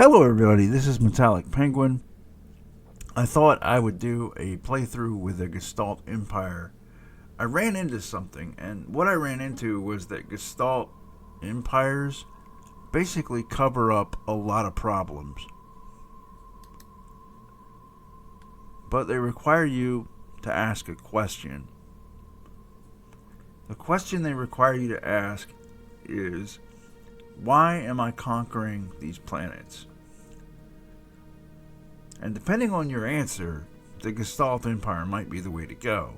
Hello everybody, this is Metallic Penguin. I thought I would do a playthrough with the Gestalt Empire. I ran into something, and what I ran into was that Gestalt Empires basically cover up a lot of problems. But they require you to ask a question. The question they require you to ask is, why am I conquering these planets? And depending on your answer, the Gestalt Empire might be the way to go.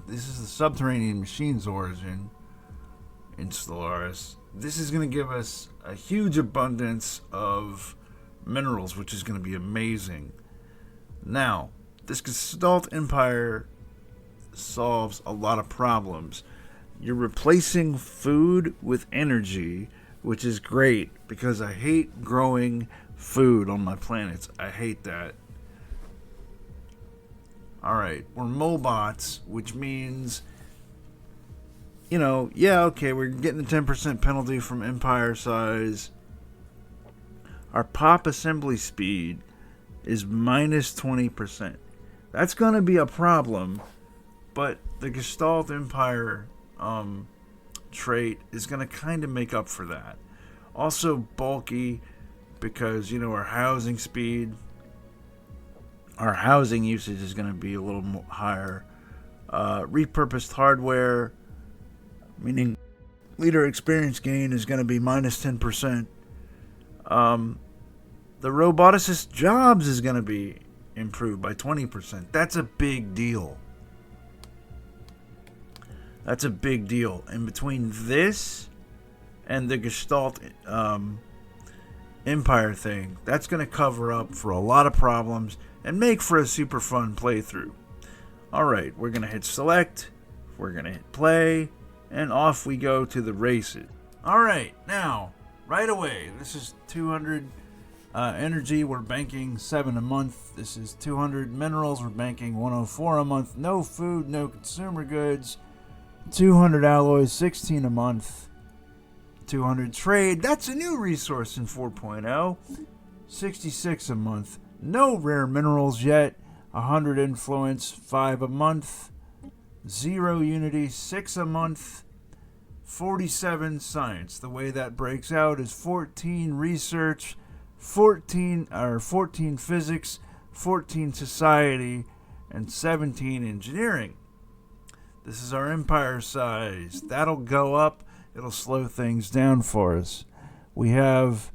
This is the subterranean machine's origin in Stellaris. This is going to give us a huge abundance of minerals, which is going to be amazing. Now, this Gestalt Empire solves a lot of problems. You're replacing food with energy, which is great because I hate growing food on my planets. I hate that. Alright, we're Mobots, which means, we're getting a 10% penalty from Empire size. Our pop assembly speed is minus 20%. That's going to be a problem, but the Gestalt Empire trait is going to kind of make up for that. Also bulky, because, our housing speed, our housing usage is going to be a little more higher. Repurposed hardware, meaning leader experience gain, is going to be minus 10%. The roboticist jobs is going to be improved by 20%. That's a big deal. That's a big deal. And between this and the Gestalt Empire thing, that's going to cover up for a lot of problems and make for a super fun playthrough. Alright, we're going to hit select, we're going to hit play, and off we go to the races. Alright, now, right away, this is 200 energy, we're banking 7 a month. This is 200 minerals, we're banking 104 a month. No food, no consumer goods. 200 alloys, 16 a month. 200 trade, that's a new resource in 4.0. 66 a month. No rare minerals yet. 100 influence, 5 a month. 0 unity, 6 a month. 47 science. The way that breaks out is 14 research, 14 physics, 14 society, and 17 engineering. This is our empire size. That'll go up. It'll slow things down for us. We have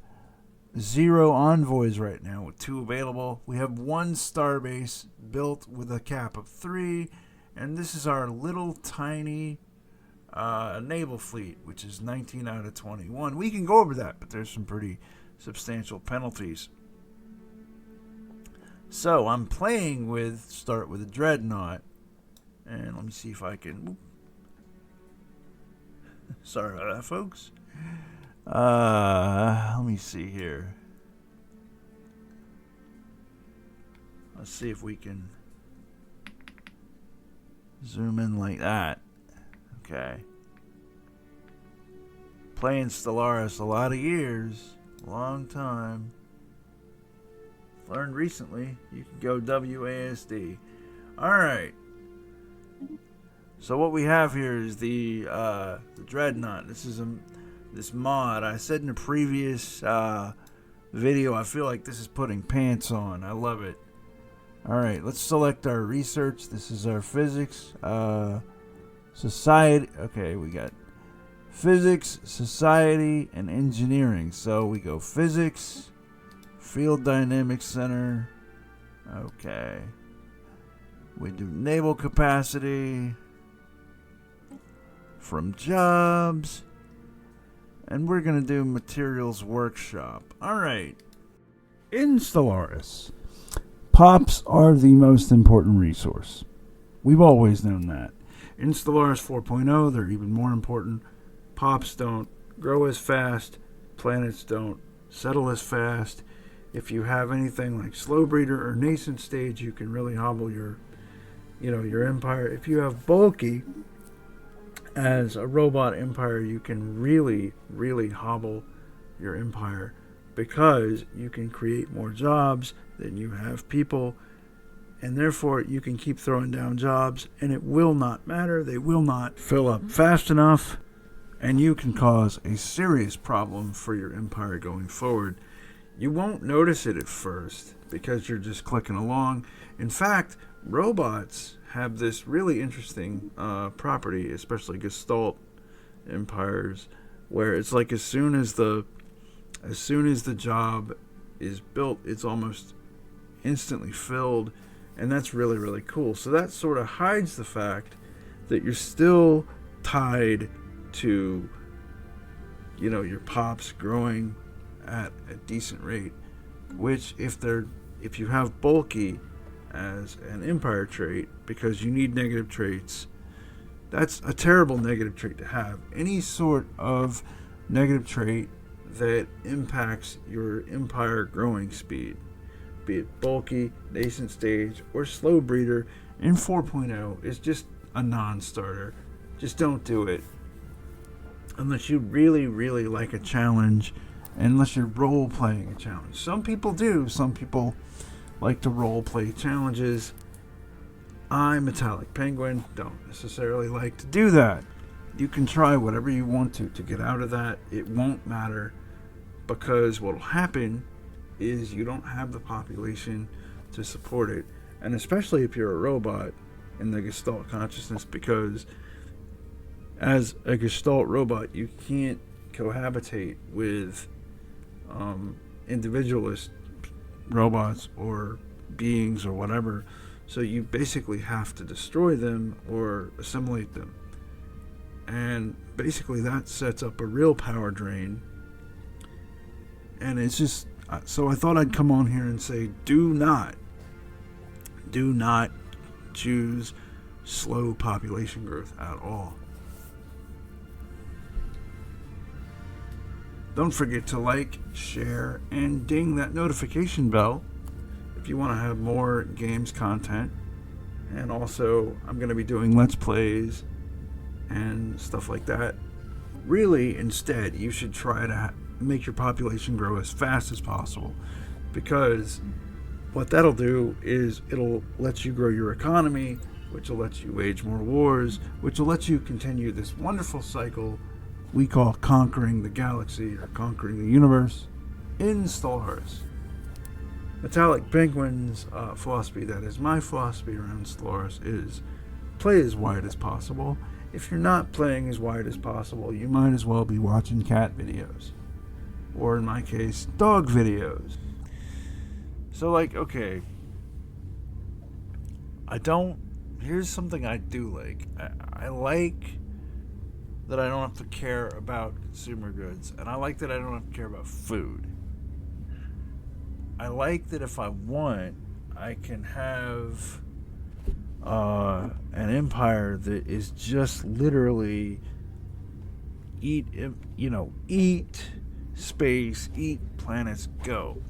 0 envoys right now with 2 available. We have 1 starbase built with a cap of 3. And this is our little tiny naval fleet, which is 19 out of 21. We can go over that, but there's some pretty substantial penalties. So I'm playing with, start with a dreadnought. And let me see if I can... Sorry about that, folks. Let me see here. Let's see if we can zoom in like that. Okay. Playing Stellaris a lot of years. Long time. Learned recently. You can go WASD. Alright. So what we have here is the Dreadnought. This is this mod. I said in a previous video, I feel like this is putting pants on. I love it. Alright, let's select our research. This is our physics. Society. Okay, we got physics, society, and engineering. So we go physics, field dynamics center. Okay. We do naval capacity. From jobs. and we're going to do Materials Workshop. Alright. In Stellaris, pops are the most important resource. We've always known that. In Stellaris 4.0, they're even more important. Pops don't grow as fast. Planets don't settle as fast. If you have anything like slow breeder or nascent stage, you can really hobble your empire. If you have bulky as a robot empire, you can really, really hobble your empire, because you can create more jobs than you have people, and therefore you can keep throwing down jobs and it will not matter. They will not fill up fast enough, and you can cause a serious problem for your empire going forward. You won't notice it at first because you're just clicking along. In fact, robots have this really interesting property, especially Gestalt empires, where it's like as soon as the job is built, it's almost instantly filled, and that's really, really cool. So that sort of hides the fact that you're still tied to, your pops growing at a decent rate, which if you have bulky as an empire trait, because you need negative traits, that's a terrible negative trait to have. Any sort of negative trait that impacts your empire growing speed, be it bulky, nascent stage, or slow breeder, in 4.0 is just a non-starter. Just don't do it unless you really, really like a challenge, and unless you're role-playing a challenge. Some people do. Some people like to role-play challenges. I, Metallic Penguin, don't necessarily like to do that. You can try whatever you want to get out of that. It won't matter, because what will happen is you don't have the population to support it. And especially if you're a robot in the Gestalt consciousness, because as a Gestalt robot, you can't cohabitate with individualist robots or beings or whatever. So you basically have to destroy them or assimilate them. And basically that sets up a real power drain. And it's just, so I thought I'd come on here and say, do not choose slow population growth at all. Don't forget to like, share, and ding that notification bell if you want to have more games content. And also, I'm going to be doing Let's Plays and stuff like that. Really, instead, you should try to make your population grow as fast as possible, because what that'll do is it'll let you grow your economy, which will let you wage more wars, which will let you continue this wonderful cycle we call conquering the galaxy or conquering the universe in Stellaris. Metallic Penguin's philosophy, that is my philosophy around Stellaris, is play as wide as possible. If you're not playing as wide as possible, you might as well be watching cat videos, or in my case, dog videos. So okay, here's something I do like. I like that I don't have to care about consumer goods, and I like that I don't have to care about food. I like that if I want, I can have an empire that is just literally eat space, eat planets, go.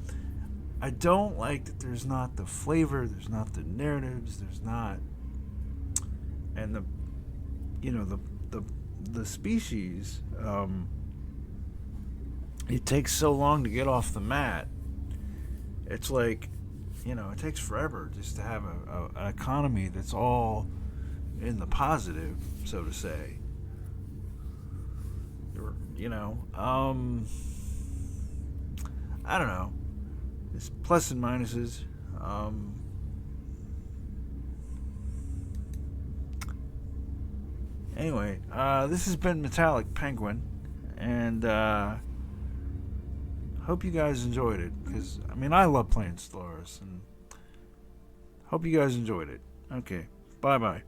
I don't like that there's not the flavor, there's not the narratives, there's not, and the species, it takes so long to get off the mat. It's like, it takes forever just to have an economy that's all in the positive, so to say. I don't know. It's plus and minuses. Anyway, this has been Metallic Penguin, and hope you guys enjoyed it, because I love playing Stellaris, and hope you guys enjoyed it. Okay, bye bye.